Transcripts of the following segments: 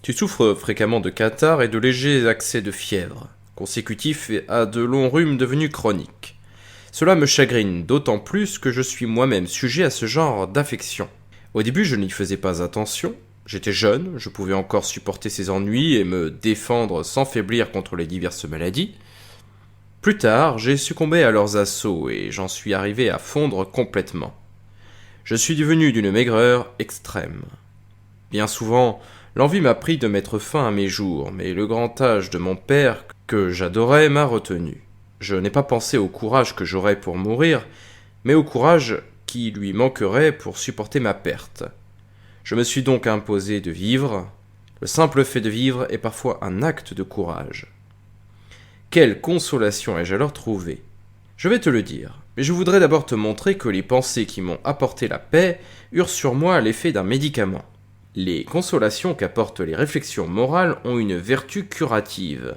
Tu souffres fréquemment de catarrhes et de légers accès de fièvre, consécutifs à de longs rhumes devenus chroniques. Cela me chagrine d'autant plus que je suis moi-même sujet à ce genre d'affection. Au début, je n'y faisais pas attention. J'étais jeune, je pouvais encore supporter ces ennuis et me défendre sans faiblir contre les diverses maladies. Plus tard, j'ai succombé à leurs assauts et j'en suis arrivé à fondre complètement. Je suis devenu d'une maigreur extrême. Bien souvent, l'envie m'a pris de mettre fin à mes jours, mais le grand âge de mon père, que j'adorais, m'a retenu. Je n'ai pas pensé au courage que j'aurais pour mourir, mais au courage qui lui manquerait pour supporter ma perte. Je me suis donc imposé de vivre. Le simple fait de vivre est parfois un acte de courage. Quelle consolation ai-je alors trouvé? Je vais te le dire, mais je voudrais d'abord te montrer que les pensées qui m'ont apporté la paix eurent sur moi l'effet d'un médicament. Les consolations qu'apportent les réflexions morales ont une vertu curative,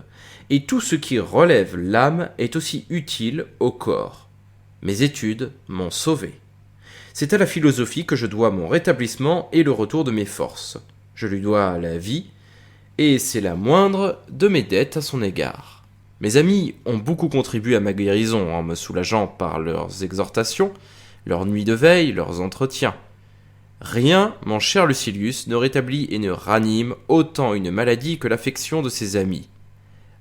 et tout ce qui relève l'âme est aussi utile au corps. Mes études m'ont sauvé. C'est à la philosophie que je dois mon rétablissement et le retour de mes forces. Je lui dois la vie, et c'est la moindre de mes dettes à son égard. Mes amis ont beaucoup contribué à ma guérison en me soulageant par leurs exhortations, leurs nuits de veille, leurs entretiens. Rien, mon cher Lucilius, ne rétablit et ne ranime autant une maladie que l'affection de ses amis.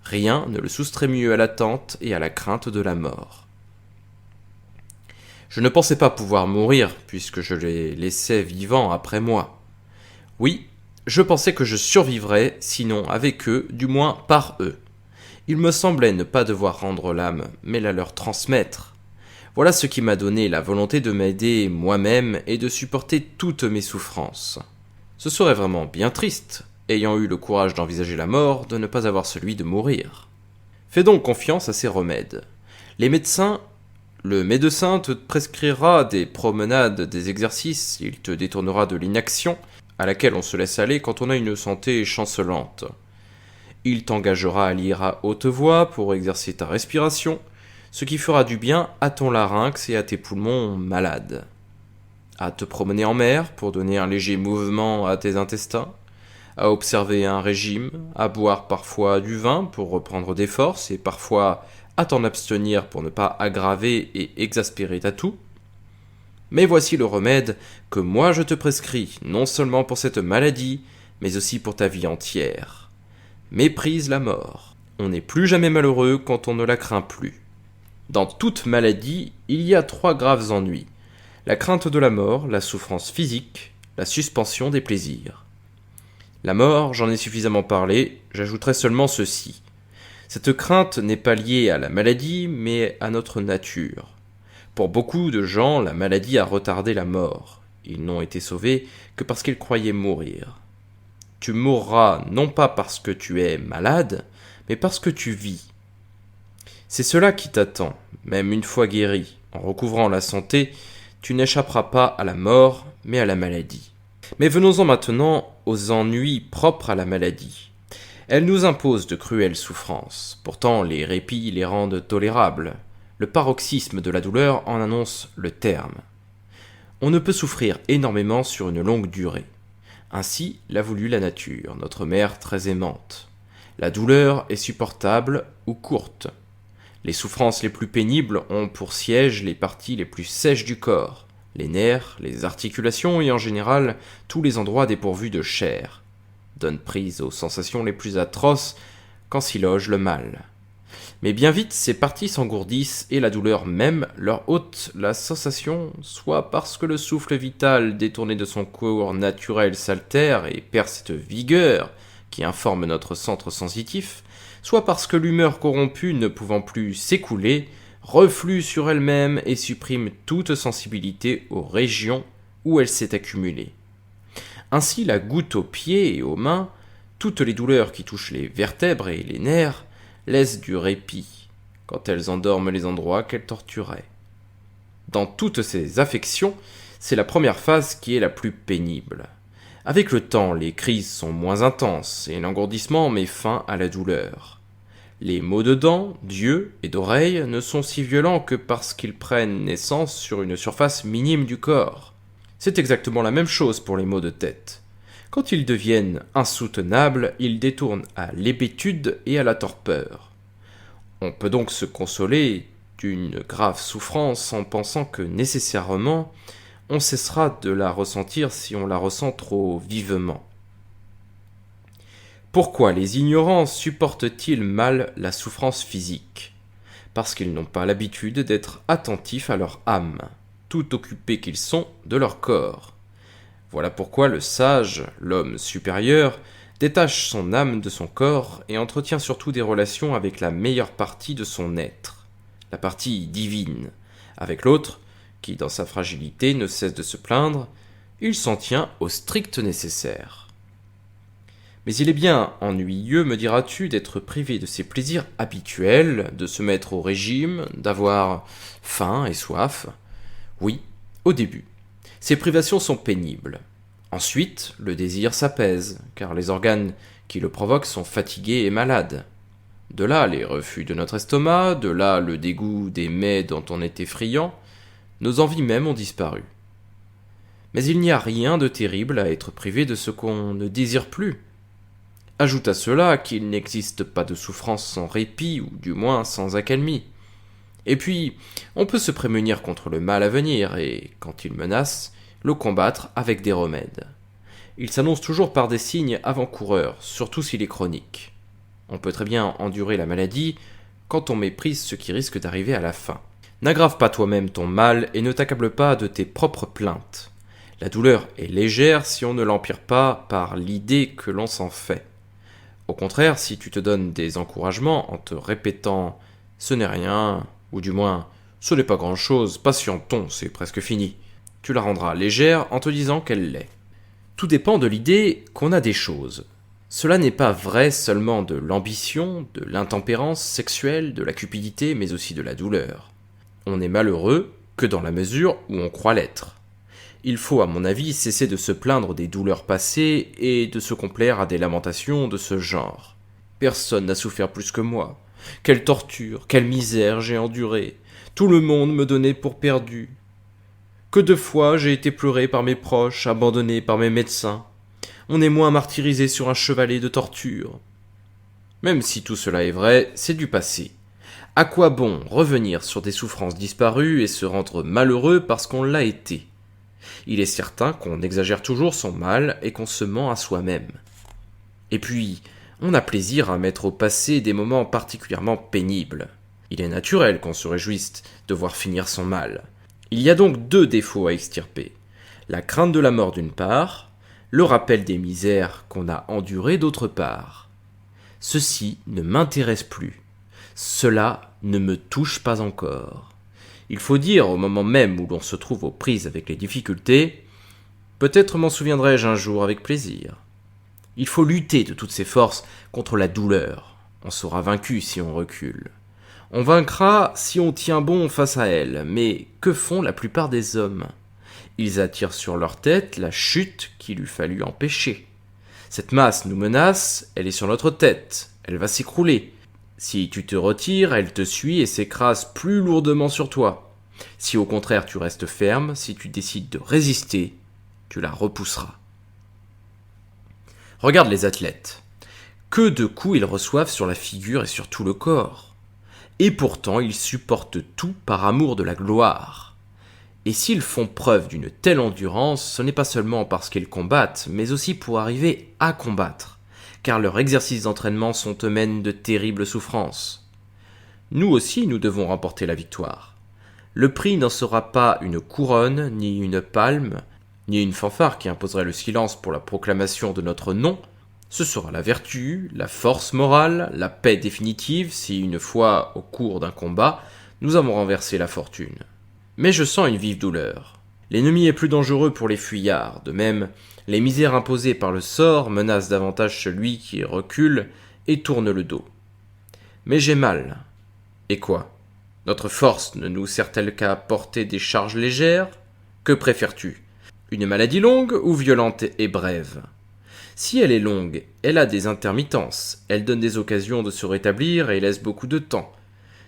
Rien ne le soustrait mieux à l'attente et à la crainte de la mort. Je ne pensais pas pouvoir mourir, puisque je les laissais vivants après moi. Oui, je pensais que je survivrais, sinon avec eux, du moins par eux. Il me semblait ne pas devoir rendre l'âme, mais la leur transmettre. Voilà ce qui m'a donné la volonté de m'aider moi-même et de supporter toutes mes souffrances. Ce serait vraiment bien triste, ayant eu le courage d'envisager la mort, de ne pas avoir celui de mourir. Fais donc confiance à ces remèdes. Le médecin te prescrira des promenades, des exercices, il te détournera de l'inaction, à laquelle on se laisse aller quand on a une santé chancelante. Il t'engagera à lire à haute voix pour exercer ta respiration, ce qui fera du bien à ton larynx et à tes poumons malades. À te promener en mer pour donner un léger mouvement à tes intestins, à observer un régime, à boire parfois du vin pour reprendre des forces et parfois à t'en abstenir pour ne pas aggraver et exaspérer ta toux. Mais voici le remède que moi je te prescris, non seulement pour cette maladie, mais aussi pour ta vie entière. Méprise la mort. On n'est plus jamais malheureux quand on ne la craint plus. Dans toute maladie, il y a 3 graves ennuis. La crainte de la mort, la souffrance physique, la suspension des plaisirs. La mort, j'en ai suffisamment parlé, j'ajouterai seulement ceci. Cette crainte n'est pas liée à la maladie, mais à notre nature. Pour beaucoup de gens, la maladie a retardé la mort. Ils n'ont été sauvés que parce qu'ils croyaient mourir. Tu mourras non pas parce que tu es malade, mais parce que tu vis. C'est cela qui t'attend, même une fois guéri. En recouvrant la santé, tu n'échapperas pas à la mort, mais à la maladie. Mais venons-en maintenant aux ennuis propres à la maladie. Elle nous impose de cruelles souffrances. Pourtant, les répits les rendent tolérables. Le paroxysme de la douleur en annonce le terme. On ne peut souffrir énormément sur une longue durée. Ainsi l'a voulu la nature, notre mère très aimante. La douleur est supportable ou courte. Les souffrances les plus pénibles ont pour siège les parties les plus sèches du corps, les nerfs, les articulations et en général tous les endroits dépourvus de chair. Donnent prise aux sensations les plus atroces quand s'y loge le mal. Mais bien vite, ces parties s'engourdissent et la douleur même leur ôte la sensation, soit parce que le souffle vital détourné de son cours naturel s'altère et perd cette vigueur qui informe notre centre sensitif, soit parce que l'humeur corrompue ne pouvant plus s'écouler, reflue sur elle-même et supprime toute sensibilité aux régions où elle s'est accumulée. Ainsi la goutte aux pieds et aux mains, toutes les douleurs qui touchent les vertèbres et les nerfs, laissent du répit, quand elles endorment les endroits qu'elles torturaient. Dans toutes ces affections, c'est la première phase qui est la plus pénible. Avec le temps, les crises sont moins intenses et l'engourdissement met fin à la douleur. Les maux de dents, d'yeux et d'oreilles ne sont si violents que parce qu'ils prennent naissance sur une surface minime du corps. C'est exactement la même chose pour les maux de tête. Quand ils deviennent insoutenables, ils détournent à l'hébétude et à la torpeur. On peut donc se consoler d'une grave souffrance en pensant que nécessairement on cessera de la ressentir si on la ressent trop vivement. Pourquoi les ignorants supportent-ils mal la souffrance physique ? Parce qu'ils n'ont pas l'habitude d'être attentifs à leur âme, tout occupés qu'ils sont de leur corps. Voilà pourquoi le sage, l'homme supérieur, détache son âme de son corps et entretient surtout des relations avec la meilleure partie de son être, la partie divine. Avec l'autre, qui dans sa fragilité ne cesse de se plaindre, il s'en tient au strict nécessaire. Mais il est bien ennuyeux, me diras-tu, d'être privé de ses plaisirs habituels, de se mettre au régime, d'avoir faim et soif. Oui, au début. Ces privations sont pénibles. Ensuite, le désir s'apaise, car les organes qui le provoquent sont fatigués et malades. De là les refus de notre estomac, de là le dégoût des mets dont on était friand, nos envies même ont disparu. Mais il n'y a rien de terrible à être privé de ce qu'on ne désire plus. Ajoute à cela qu'il n'existe pas de souffrance sans répit, ou du moins sans accalmie. Et puis, on peut se prémunir contre le mal à venir, et, quand il menace, le combattre avec des remèdes. Il s'annonce toujours par des signes avant-coureurs, surtout s'il est chronique. On peut très bien endurer la maladie quand on méprise ce qui risque d'arriver à la fin. N'aggrave pas toi-même ton mal et ne t'accable pas de tes propres plaintes. La douleur est légère si on ne l'empire pas par l'idée que l'on s'en fait. Au contraire, si tu te donnes des encouragements en te répétant « ce n'est rien » ou du moins « ce n'est pas grand-chose, patientons, c'est presque fini », tu la rendras légère en te disant qu'elle l'est. Tout dépend de l'idée qu'on a des choses. Cela n'est pas vrai seulement de l'ambition, de l'intempérance sexuelle, de la cupidité, mais aussi de la douleur. On n'est malheureux que dans la mesure où on croit l'être. Il faut, à mon avis, cesser de se plaindre des douleurs passées et de se complaire à des lamentations de ce genre. Personne n'a souffert plus que moi. Quelle torture, quelle misère j'ai endurée. Tout le monde me donnait pour perdu. Que de fois j'ai été pleuré par mes proches, abandonné par mes médecins. On est moins martyrisé sur un chevalet de torture. Même si tout cela est vrai, c'est du passé. À quoi bon revenir sur des souffrances disparues et se rendre malheureux parce qu'on l'a été ? Il est certain qu'on exagère toujours son mal et qu'on se ment à soi-même. Et puis, on a plaisir à mettre au passé des moments particulièrement pénibles. Il est naturel qu'on se réjouisse de voir finir son mal. Il y a donc deux défauts à extirper. La crainte de la mort d'une part, le rappel des misères qu'on a endurées d'autre part. Ceci ne m'intéresse plus. Cela ne me touche pas encore. Il faut dire, au moment même où l'on se trouve aux prises avec les difficultés, peut-être m'en souviendrai-je un jour avec plaisir. Il faut lutter de toutes ses forces contre la douleur. On sera vaincu si on recule. On vaincra si on tient bon face à elle, mais que font la plupart des hommes ? Ils attirent sur leur tête la chute qu'il eût fallu empêcher. Cette masse nous menace, elle est sur notre tête, elle va s'écrouler. Si tu te retires, elle te suit et s'écrase plus lourdement sur toi. Si au contraire tu restes ferme, si tu décides de résister, tu la repousseras. Regarde les athlètes. Que de coups ils reçoivent sur la figure et sur tout le corps. Et pourtant ils supportent tout par amour de la gloire. Et s'ils font preuve d'une telle endurance, ce n'est pas seulement parce qu'ils combattent, mais aussi pour arriver à combattre. Car leurs exercices d'entraînement sont eux-mêmes de terribles souffrances. Nous aussi, nous devons remporter la victoire. Le prix n'en sera pas une couronne, ni une palme, ni une fanfare qui imposerait le silence pour la proclamation de notre nom. Ce sera la vertu, la force morale, la paix définitive si, une fois au cours d'un combat, nous avons renversé la fortune. Mais je sens une vive douleur. L'ennemi est plus dangereux pour les fuyards, de même, les misères imposées par le sort menacent davantage celui qui recule et tourne le dos. Mais j'ai mal. Et quoi ? Notre force ne nous sert-elle qu'à porter des charges légères ? Que préfères-tu ? Une maladie longue ou violente et brève ? Si elle est longue, elle a des intermittences, elle donne des occasions de se rétablir et laisse beaucoup de temps.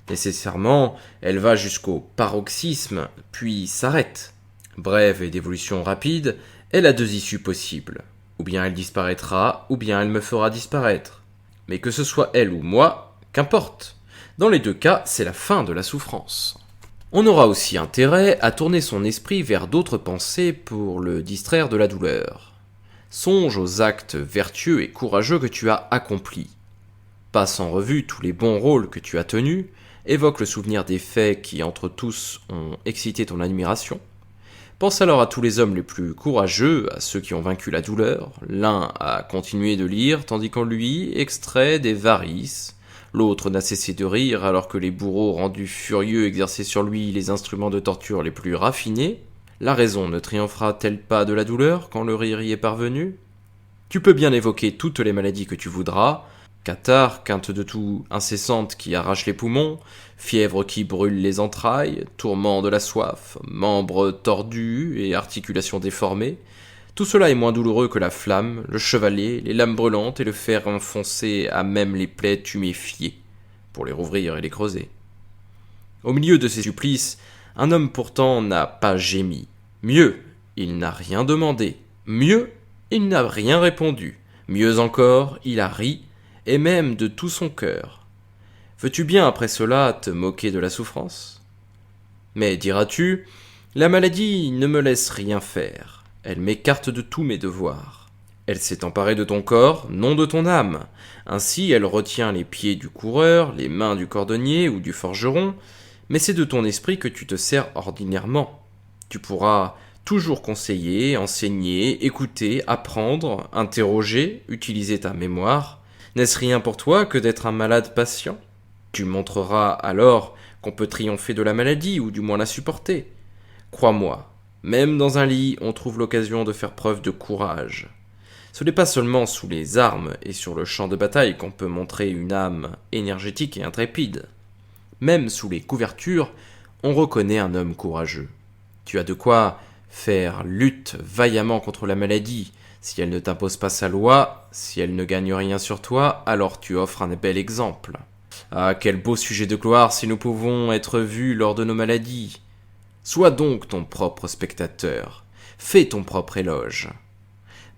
Nécessairement, elle va jusqu'au paroxysme, puis s'arrête. Brève et d'évolution rapide, elle a deux issues possibles. Ou bien elle disparaîtra, ou bien elle me fera disparaître. Mais que ce soit elle ou moi, qu'importe. Dans les deux cas, c'est la fin de la souffrance. On aura aussi intérêt à tourner son esprit vers d'autres pensées pour le distraire de la douleur. Songe aux actes vertueux et courageux que tu as accomplis. Passe en revue tous les bons rôles que tu as tenus, évoque le souvenir des faits qui, entre tous, ont excité ton admiration. Pense alors à tous les hommes les plus courageux, à ceux qui ont vaincu la douleur. L'un a continué de lire, tandis qu'en lui extrait des varices. L'autre n'a cessé de rire, alors que les bourreaux rendus furieux exerçaient sur lui les instruments de torture les plus raffinés. La raison ne triomphera-t-elle pas de la douleur quand le rire y est parvenu ? Tu peux bien évoquer toutes les maladies que tu voudras, catarrhe, quinte de toux incessante qui arrache les poumons, fièvre qui brûle les entrailles, tourment de la soif, membres tordus et articulations déformées. Tout cela est moins douloureux que la flamme, le chevalet, les lames brûlantes et le fer enfoncé à même les plaies tuméfiées, pour les rouvrir et les creuser. Au milieu de ces supplices, un homme pourtant n'a pas gémi. Mieux, il n'a rien demandé. Mieux, il n'a rien répondu. Mieux encore, il a ri, et même de tout son cœur. Veux-tu bien après cela te moquer de la souffrance ? Mais, diras-tu, la maladie ne me laisse rien faire. Elle m'écarte de tous mes devoirs. Elle s'est emparée de ton corps, non de ton âme. Ainsi, elle retient les pieds du coureur, les mains du cordonnier ou du forgeron, mais c'est de ton esprit que tu te sers ordinairement. Tu pourras toujours conseiller, enseigner, écouter, apprendre, interroger, utiliser ta mémoire. N'est-ce rien pour toi que d'être un malade patient ? Tu montreras alors qu'on peut triompher de la maladie, ou du moins la supporter. Crois-moi, même dans un lit, on trouve l'occasion de faire preuve de courage. Ce n'est pas seulement sous les armes et sur le champ de bataille qu'on peut montrer une âme énergétique et intrépide. Même sous les couvertures, on reconnaît un homme courageux. Tu as de quoi faire lutte vaillamment contre la maladie. Si elle ne t'impose pas sa loi, si elle ne gagne rien sur toi, alors tu offres un bel exemple. Ah, quel beau sujet de gloire si nous pouvons être vus lors de nos maladies. Sois donc ton propre spectateur. Fais ton propre éloge.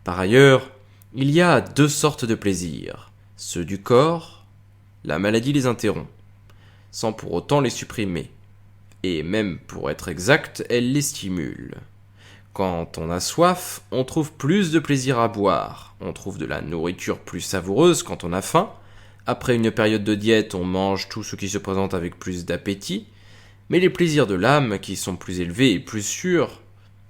Par ailleurs, il y a deux sortes de plaisirs. Ceux du corps, la maladie les interrompt, sans pour autant les supprimer. Et même pour être exact, elle les stimule. Quand on a soif, on trouve plus de plaisir à boire. On trouve de la nourriture plus savoureuse quand on a faim. Après une période de diète, on mange tout ce qui se présente avec plus d'appétit. Mais les plaisirs de l'âme, qui sont plus élevés et plus sûrs,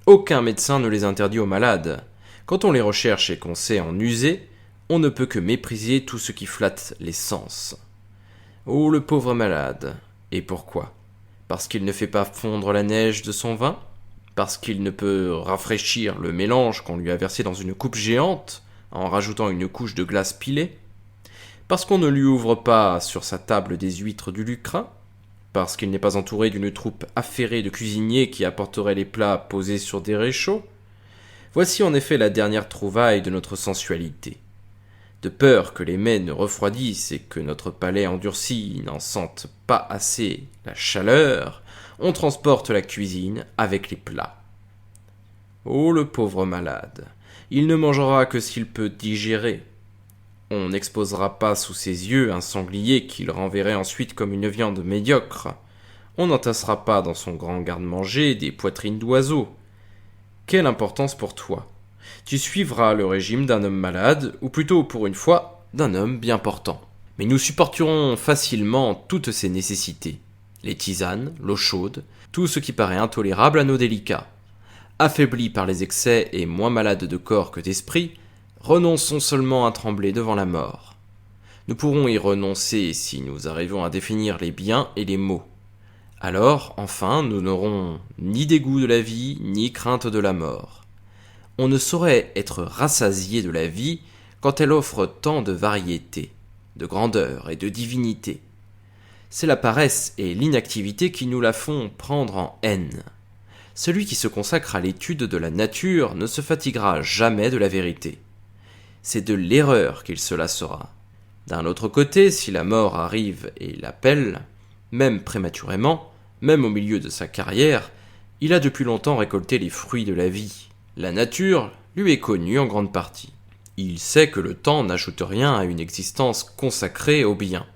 aucun médecin ne les interdit aux malades. Quand on les recherche et qu'on sait en user, on ne peut que mépriser tout ce qui flatte les sens. Oh, le pauvre malade. Et pourquoi ? Parce qu'il ne fait pas fondre la neige de son vin ? Parce qu'il ne peut rafraîchir le mélange qu'on lui a versé dans une coupe géante, en rajoutant une couche de glace pilée ? Parce qu'on ne lui ouvre pas sur sa table des huîtres du Lucrin ? Parce qu'il n'est pas entouré d'une troupe affairée de cuisiniers qui apporteraient les plats posés sur des réchauds ? Voici en effet la dernière trouvaille de notre sensualité. De peur que les mets ne refroidissent et que notre palais endurci n'en sente pas assez la chaleur, on transporte la cuisine avec les plats. Oh, le pauvre malade, il ne mangera que s'il peut digérer. On n'exposera pas sous ses yeux un sanglier qu'il renverrait ensuite comme une viande médiocre. On n'entassera pas dans son grand garde-manger des poitrines d'oiseaux. Quelle importance pour toi ? Tu suivras le régime d'un homme malade, ou plutôt, pour une fois, d'un homme bien portant. Mais nous supporterons facilement toutes ces nécessités. Les tisanes, l'eau chaude, tout ce qui paraît intolérable à nos délicats. Affaiblis par les excès et moins malades de corps que d'esprit, renonçons seulement à trembler devant la mort. Nous pourrons y renoncer si nous arrivons à définir les biens et les maux. Alors, enfin, nous n'aurons ni dégoût de la vie, ni crainte de la mort. On ne saurait être rassasié de la vie quand elle offre tant de variété, de grandeur et de divinité. C'est la paresse et l'inactivité qui nous la font prendre en haine. Celui qui se consacre à l'étude de la nature ne se fatiguera jamais de la vérité. C'est de l'erreur qu'il se lassera. D'un autre côté, si la mort arrive et l'appelle, même prématurément, même au milieu de sa carrière, il a depuis longtemps récolté les fruits de la vie. La nature lui est connue en grande partie. Il sait que le temps n'ajoute rien à une existence consacrée au bien.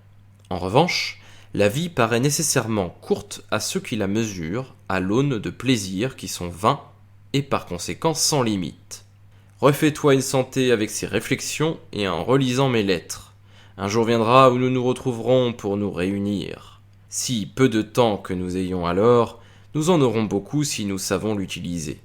En revanche, la vie paraît nécessairement courte à ceux qui la mesurent à l'aune de plaisirs qui sont vains et par conséquent sans limite. Refais-toi une santé avec ces réflexions et en relisant mes lettres. Un jour viendra où nous nous retrouverons pour nous réunir. Si peu de temps que nous ayons alors, nous en aurons beaucoup si nous savons l'utiliser.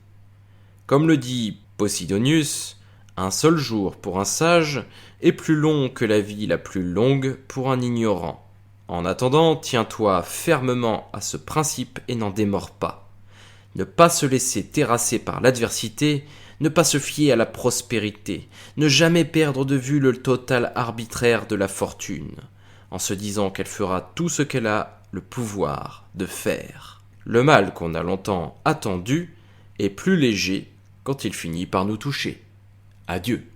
Comme le dit Posidonius, un seul jour pour un sage est plus long que la vie la plus longue pour un ignorant. En attendant, tiens-toi fermement à ce principe et n'en démords pas. Ne pas se laisser terrasser par l'adversité, ne pas se fier à la prospérité, ne jamais perdre de vue le total arbitraire de la fortune, en se disant qu'elle fera tout ce qu'elle a le pouvoir de faire. Le mal qu'on a longtemps attendu est plus léger quand il finit par nous toucher. Adieu.